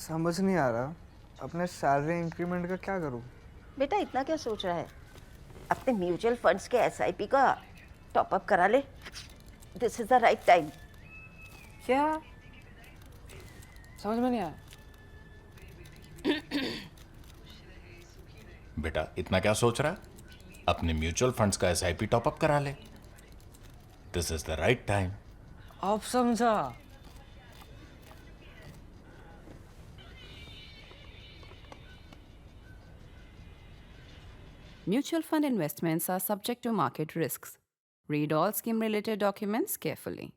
समझ नहीं आ रहा अपने सैलरी इंक्रीमेंट का क्या करूं। बेटा इतना क्या सोच रहा है? अपने म्यूचुअल फंड्स के एसआईपी का टॉप अप करा ले। This is the right time. क्या? समझ में नहीं आया। बेटा इतना क्या सोच रहा है? अपने म्यूचुअल फंड्स का एसआईपी टॉपअप करा ले। This is the right time. अब समझा। Mutual fund investments are subject to market risks. Read all scheme related documents carefully.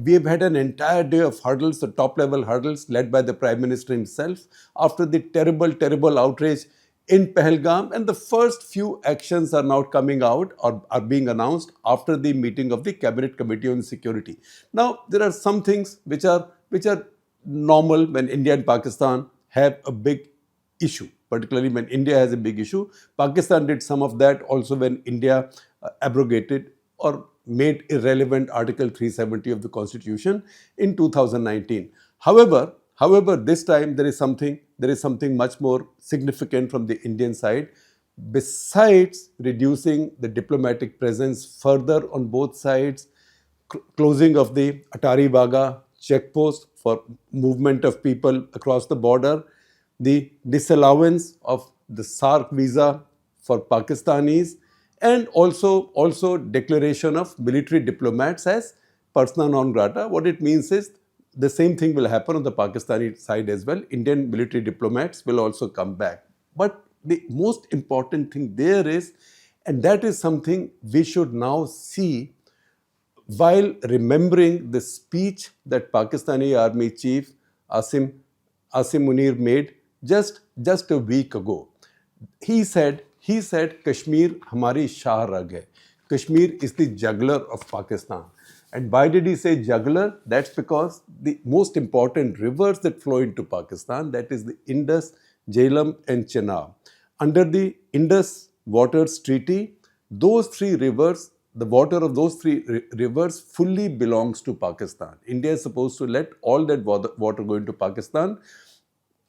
We have had an entire day of hurdles, the top level hurdles led by the Prime Minister himself after the terrible outrage in Pahalgam. And the first few actions are now coming out or are being announced after the meeting of the Cabinet Committee on Security. Now, there are some things which are normal when India and Pakistan have a big issue, particularly when India has a big issue. Pakistan did some of that also when India abrogated or made irrelevant Article 370 of the Constitution in 2019. However, this time there is something much more significant from the Indian side. Besides reducing the diplomatic presence further on both sides, closing of the Atari Wagah checkpost for movement of people across the border, the disallowance of the SARC visa for Pakistanis, and also declaration of military diplomats as persona non grata. What it means is the same thing will happen on the Pakistani side as well. Indian military diplomats will also come back. But the most important thing there is, and that is something we should now see while remembering the speech that Pakistani Army Chief Asim Munir made just a week ago. He said Kashmir hamari Shah Rag hai. Kashmir is the juggler of Pakistan. And why did he say juggler? That's because the most important rivers that flow into Pakistan, that is the Indus, Jhelum and Chenab. Under the Indus Waters Treaty, those three rivers, the water of those three rivers fully belongs to Pakistan. India is supposed to let all that water go into Pakistan,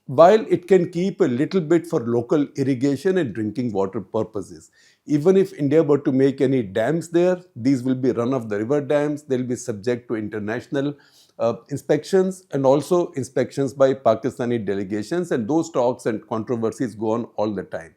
while it can keep a little bit for local irrigation and drinking water purposes. Even if India were to make any dams there, these will be run-of-the-river dams. They'll be subject to international inspections and also inspections by Pakistani delegations, and those talks and controversies go on all the time.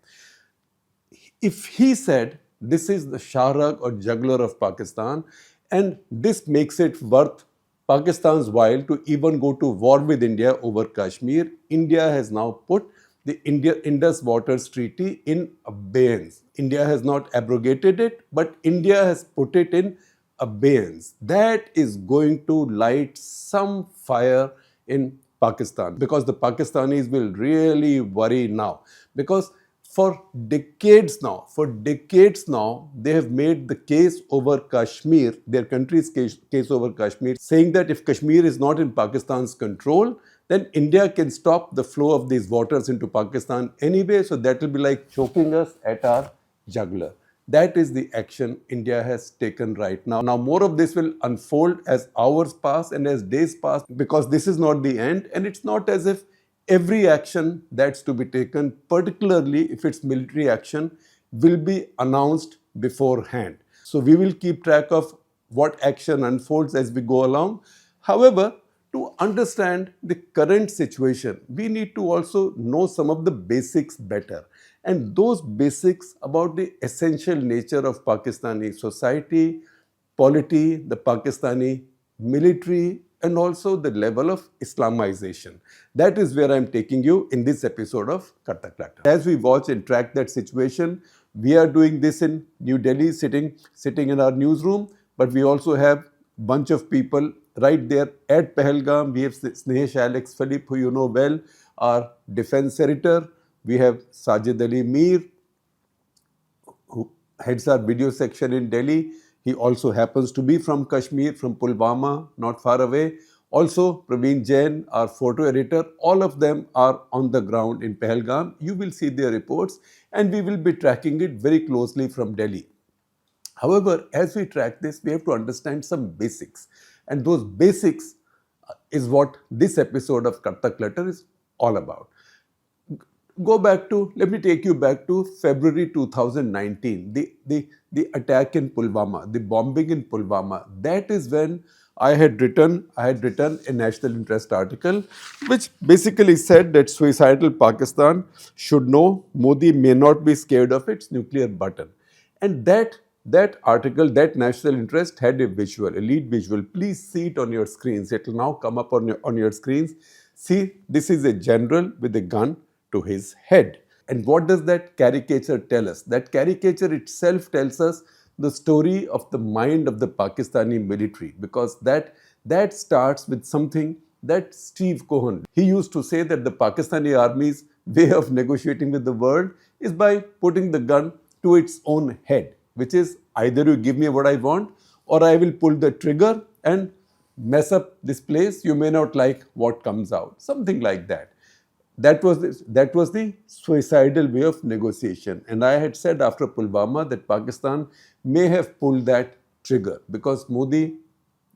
If he said this is the Shahrag or juggler of Pakistan, and this makes it worth Pakistan's while to even go to war with India over Kashmir, India has now put the Indus Waters Treaty in abeyance. India has not abrogated it, but India has put it in abeyance. That is going to light some fire in Pakistan, because the Pakistanis will really worry now, because for decades now, they have made the case over Kashmir, their country's case over Kashmir, saying that if Kashmir is not in Pakistan's control, then India can stop the flow of these waters into Pakistan anyway, so that will be like choking us at our jugular. That is the action India has taken right now. Now, more of this will unfold as hours pass and as days pass, because this is not the end, and it's not as if every action that's to be taken, particularly if it's military action, will be announced beforehand. So we will keep track of what action unfolds as we go along. However, to understand the current situation, we need to also know some of the basics better. And those basics about the essential nature of Pakistani society, polity, the Pakistani military, and also the level of Islamization. That is where I am taking you in this episode of Karta Klata. As we watch and track that situation, we are doing this in New Delhi, sitting in our newsroom, but we also have a bunch of people right there at Pahalgam. We have Snehesh Alex Philip, who you know well, our defense editor. We have Sajid Ali Mir, who heads our video section in Delhi. He also happens to be from Kashmir, from Pulwama, not far away. Also, Praveen Jain, our photo editor, all of them are on the ground in Pahalgam. You will see their reports, and we will be tracking it very closely from Delhi. However, as we track this, we have to understand some basics. And those basics is what this episode of Karta Clutter is all about. Let me take you back to February 2019, the attack in Pulwama, the bombing in Pulwama. That is when I had written a national interest article, which basically said that suicidal Pakistan should know Modi may not be scared of its nuclear button. And that article, that national interest had a visual, a lead visual. Please see it on your screens. It will now come up on your screens. See, this is a general with a gun to his head. And what does that caricature tell us? That caricature itself tells us the story of the mind of the Pakistani military, because that starts with something that Steve Cohen, he used to say that the Pakistani army's way of negotiating with the world is by putting the gun to its own head, which is either you give me what I want or I will pull the trigger and mess up this place. You may not like what comes out. Something like that. That was the suicidal way of negotiation. And I had said after Pulwama that Pakistan may have pulled that trigger, because Modi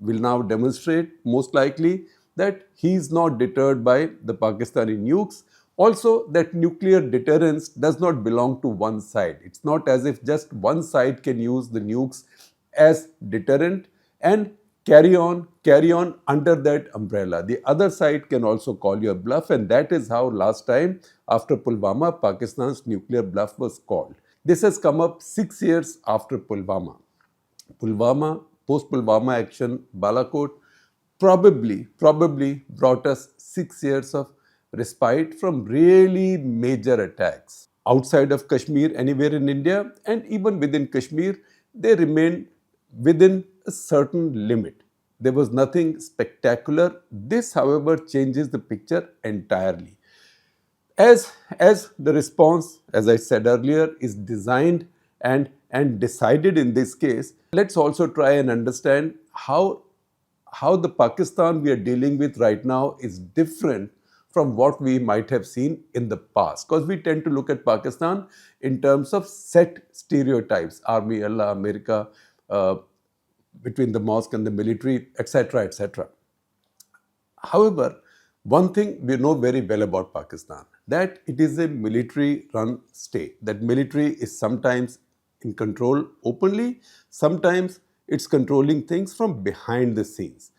will now demonstrate, most likely, that he is not deterred by the Pakistani nukes. Also, that nuclear deterrence does not belong to one side. It's not as if just one side can use the nukes as deterrent and carry on under that umbrella. The other side can also call your bluff, and that is how last time after Pulwama, Pakistan's nuclear bluff was called. This has come up 6 years after Pulwama. Post-Pulwama action, Balakot, probably brought us 6 years of respite from really major attacks. Outside of Kashmir, anywhere in India, and even within Kashmir, they remained within a certain limit. There was nothing spectacular. This, however, changes the picture entirely. As the response, as I said earlier, is designed and decided in this case, let's also try and understand how the Pakistan we are dealing with right now is different from what we might have seen in the past. Because we tend to look at Pakistan in terms of set stereotypes, Army, Allah, America, between the mosque and the military, etc., etc. However, one thing we know very well about Pakistan, that it is a military-run state. That military is sometimes in control openly, sometimes it's controlling things from behind the scenes.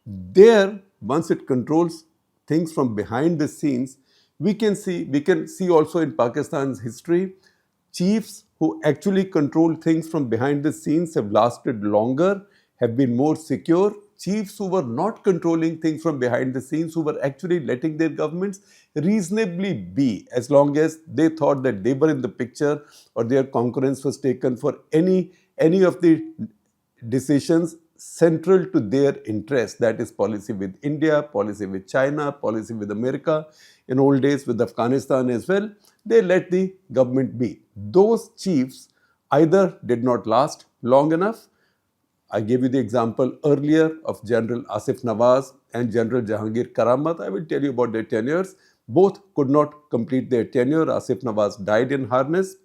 There, once it controls things from behind the scenes, we can see also in Pakistan's history, chiefs who actually control things from behind the scenes have lasted longer, have been more secure. Chiefs who were not controlling things from behind the scenes, who were actually letting their governments reasonably be, as long as they thought that they were in the picture or their concurrence was taken for any of the decisions central to their interest, that is policy with India, policy with China, policy with America, in old days with Afghanistan as well, they let the government be. Those chiefs either did not last long enough. I gave you the example earlier of General Asif Nawaz and General Jahangir Karamat. I will tell you about their tenures. Both could not complete their tenure. Asif Nawaz died in harness.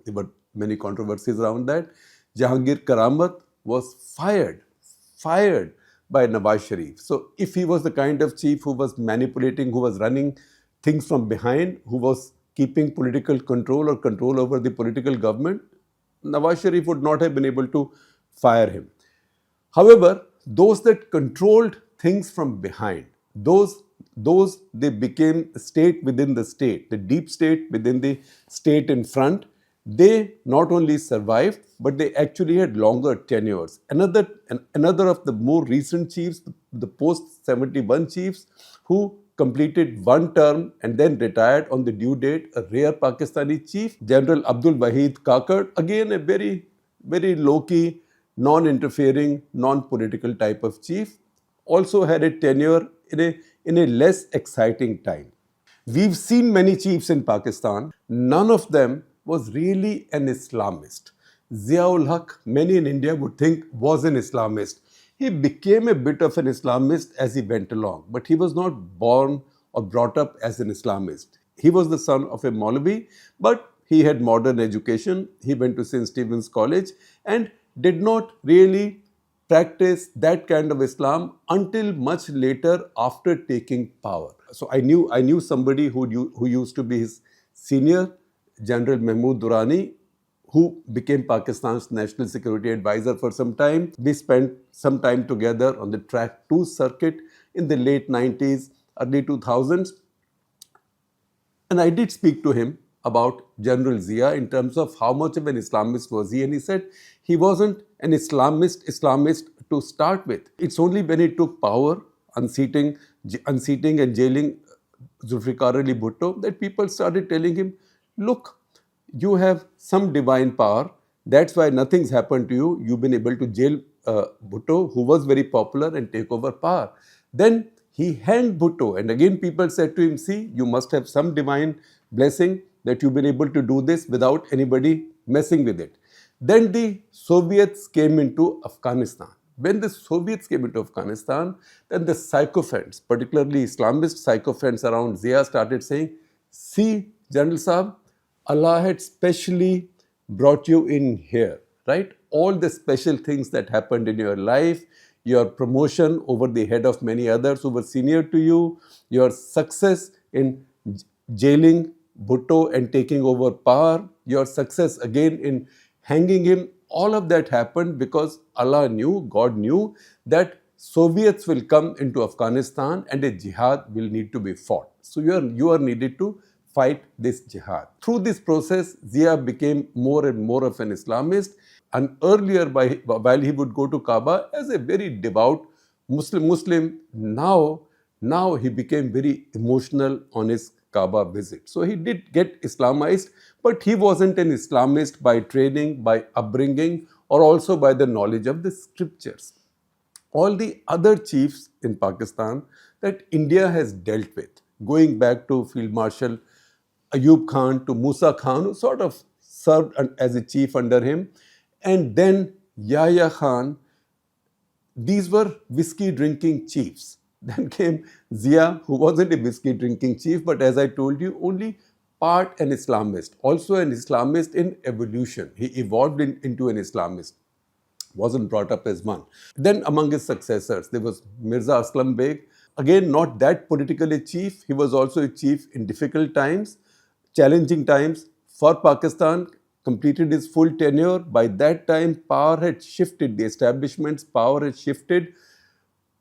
There were many controversies around that. Jahangir Karamat was fired by Nawaz Sharif. So if he was the kind of chief who was manipulating, who was running things from behind, who was keeping political control or control over the political government, Nawaz Sharif would not have been able to fire him. However, those that controlled things from behind, those they became a state within the state, the deep state within the state in front. They not only survived, but they actually had longer tenures. Another of the more recent chiefs, the post-71 chiefs, who completed one term and then retired on the due date, a rare Pakistani chief, General Abdul Wahid Kakar, again a very, very low-key, non-interfering, non-political type of chief, also had a tenure in a less exciting time. We've seen many chiefs in Pakistan. None of them was really an Islamist. Ziaul Haq, many in India would think, was an Islamist. He became a bit of an Islamist as he went along, but he was not born or brought up as an Islamist. He was the son of a Maulvi, but he had modern education. He went to St. Stephen's College and did not really practice that kind of Islam until much later after taking power. So I knew somebody who used to be his senior, General Mahmood Durrani, who became Pakistan's national security advisor for some time. We spent some time together on the Track 2 circuit in the late 90s, early 2000s. And I did speak to him about General Zia in terms of how much of an Islamist was he. And he said he wasn't an Islamist to start with. It's only when he took power, unseating and jailing Zulfikar Ali Bhutto, that people started telling him, look, you have some divine power. That's why nothing's happened to you. You've been able to jail Bhutto, who was very popular, and take over power. Then he hanged Bhutto. And again, people said to him, see, you must have some divine blessing that you've been able to do this without anybody messing with it. Then the Soviets came into Afghanistan. When the Soviets came into Afghanistan, then the sycophants, particularly Islamist sycophants around Zia, started saying, see, General Saab, Allah had specially brought you in here, right? All the special things that happened in your life, your promotion over the head of many others who were senior to you, your success in jailing Bhutto and taking over power, your success again in hanging him, all of that happened because Allah knew, God knew that Soviets will come into Afghanistan and a jihad will need to be fought. So you are needed to fight this jihad. Through this process, Zia became more and more of an Islamist. And earlier, while he would go to Kaaba as a very devout Muslim, now he became very emotional on his Kaaba visit. So he did get Islamized, but he wasn't an Islamist by training, by upbringing, or also by the knowledge of the scriptures. All the other chiefs in Pakistan that India has dealt with, going back to Field Marshal Ayub Khan to Musa Khan, who sort of served as a chief under him, and then Yahya Khan, these were whiskey drinking chiefs. Then came Zia, who wasn't a whiskey drinking chief, but as I told you, only part an Islamist, also an Islamist in evolution. He evolved into an Islamist, wasn't brought up as one. Then among his successors, there was Mirza Aslam Beg, again not that politically a chief, he was also a chief in difficult times, challenging times for Pakistan, completed his full tenure. By that time, power had shifted, the establishment's power had shifted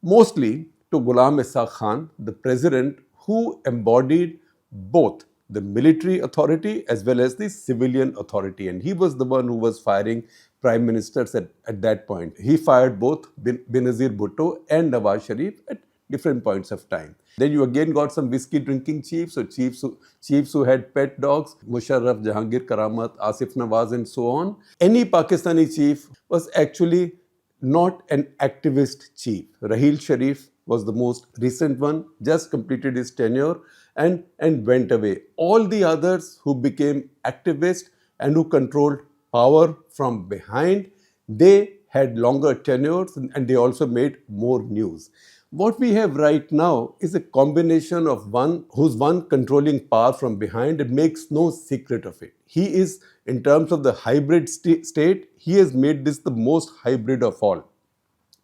mostly to Ghulam Ishaq Khan, the president, who embodied both the military authority as well as the civilian authority. And he was the one who was firing prime ministers at that point. He fired both Benazir Bhutto and Nawaz Sharif at different points of time. Then you again got some whiskey drinking chiefs, or chiefs who had pet dogs, Musharraf, Jahangir Karamat, Asif Nawaz, and so on. Any Pakistani chief was actually not an activist chief. Raheel Sharif was the most recent one, just completed his tenure and went away. All the others who became activists and who controlled power from behind, they had longer tenures and they also made more news. What we have right now is a combination of one controlling power from behind and makes no secret of it. He is, in terms of the hybrid state, he has made this the most hybrid of all.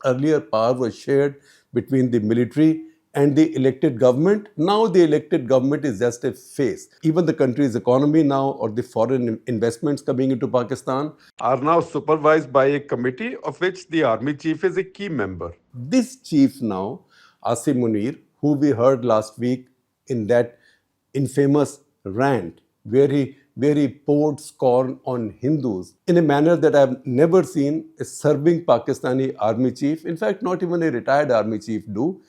Earlier, power was shared between the military and the elected government. Now the elected government is just a face. Even the country's economy now, or the foreign investments coming into Pakistan, are now supervised by a committee of which the army chief is a key member. This chief now, Asim Munir, who we heard last week in that infamous rant where he poured scorn on Hindus in a manner that I've never seen a serving Pakistani army chief, in fact not even a retired army chief, do.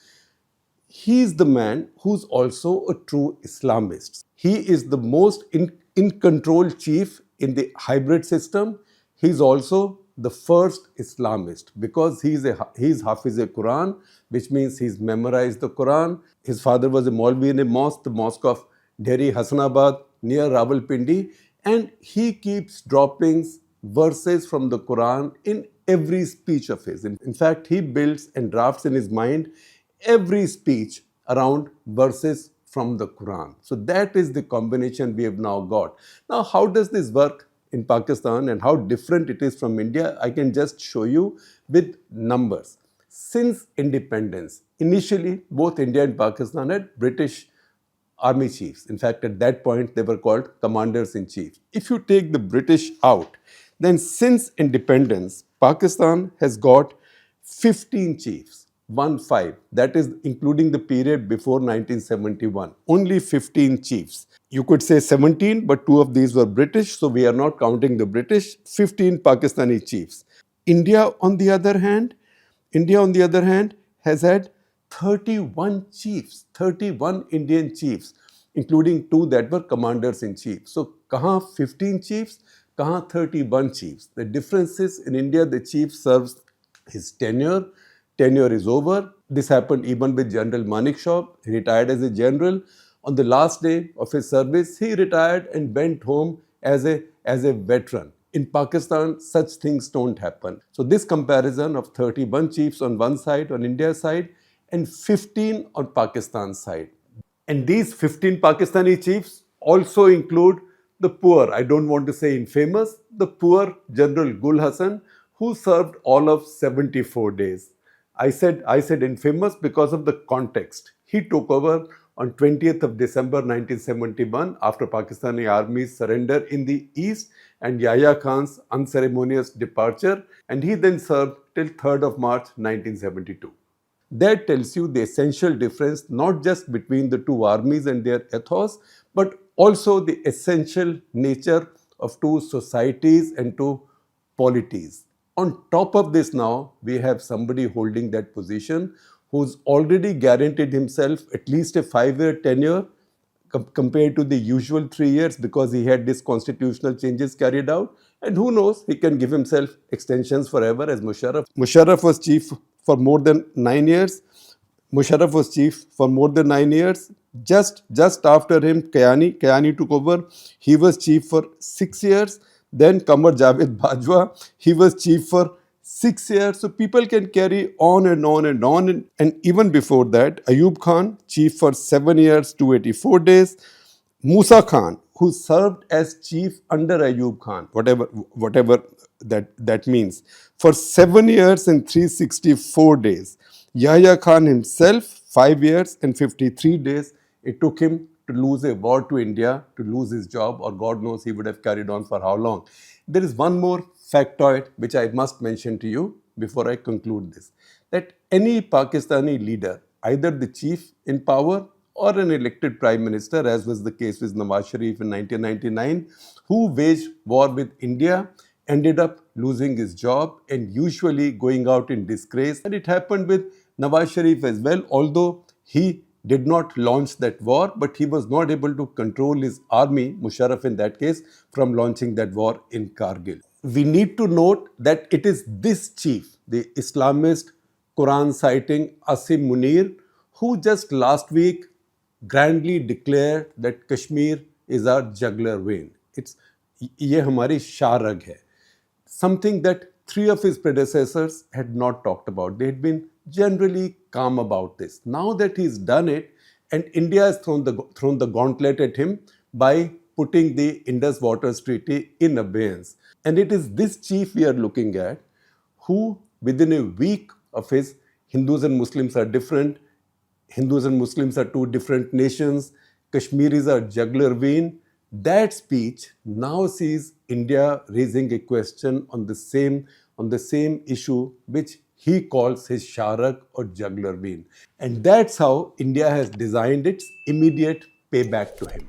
He is the man who's also a true Islamist. He is the most in control chief in the hybrid system. He's also the first Islamist because he's Hafiz Quran, which means he's memorized the Quran. His father was a Maulvi in a mosque, the mosque of Dheri Hasanabad near Rawalpindi, and he keeps dropping verses from the Quran in every speech of his. In fact, he builds and drafts in his mind every speech around verses from the Quran. So that is the combination we have now got. Now, how does this work in Pakistan and how different it is from India, I can just show you with numbers. Since independence, initially both India and Pakistan had British army chiefs. In fact, at that point, they were called commanders-in-chief. If you take the British out, then since independence, Pakistan has got 15 chiefs, 1-5. That is including the period before 1971. Only 15 chiefs. You could say 17, but 2 of these were British, so we are not counting the British. 15 Pakistani chiefs. India, on the other hand, has had 31 chiefs, 31 Indian chiefs, including 2 that were commanders-in-chief. So, kahan 15 chiefs, kahan 31 chiefs. The difference is, in India, the chief serves his tenure is over. This happened even with General Manekshaw. He retired as a general. On the last day of his service, he retired and went home as a veteran. In Pakistan, such things don't happen. So this comparison of 31 chiefs on one side, on India's side, and 15 on Pakistan's side. And these 15 Pakistani chiefs also include the poor, I don't want to say infamous, the poor General Gul Hassan, who served all of 74 days. I said infamous because of the context. He took over on 20th of December 1971 after Pakistani army's surrender in the east and Yahya Khan's unceremonious departure, and he then served till 3rd of March 1972. That tells you the essential difference not just between the two armies and their ethos, but also the essential nature of two societies and two polities. On top of this now, we have somebody holding that position who's already guaranteed himself at least a 5-year tenure compared to the usual 3 years because he had these constitutional changes carried out. And who knows, he can give himself extensions forever as Musharraf. Musharraf was chief for more than 9 years. Just after him, Kayani took over. He was chief for 6 years. Then Qamar Javed Bajwa, he was chief for 6 years. So people can carry on and on and on. And even before that, Ayub Khan, chief for 7 years, 284 days. Musa Khan, who served as chief under Ayub Khan, whatever that means, for 7 years and 364 days. Yahya Khan himself, 5 years and 53 days. It took him to lose a war to India, to lose his job, or God knows he would have carried on for how long. There is one more factoid which I must mention to you before I conclude this, that any Pakistani leader, either the chief in power or an elected prime minister, as was the case with Nawaz Sharif in 1999, who waged war with India, ended up losing his job and usually going out in disgrace. And it happened with Nawaz Sharif as well, although he did not launch that war, but he was not able to control his army, Musharraf in that case, from launching that war in Kargil. We need to note that it is this chief, the Islamist Quran-citing Asim Munir, who just last week grandly declared that Kashmir is our jugular vein. ये हमारी शारग है. Something that 3 of his predecessors had not talked about. They had been generally calm about this. Now that he's done it, and India has thrown the gauntlet at him by putting the Indus Waters Treaty in abeyance. And it is this chief we are looking at who, within a week of his Hindus and Muslims are different, Hindus and Muslims are 2 different nations, Kashmir is our jugular vein, that speech now sees India raising a question on the same issue which he calls his sharak or jugular vein. And that's how India has designed its immediate payback to him.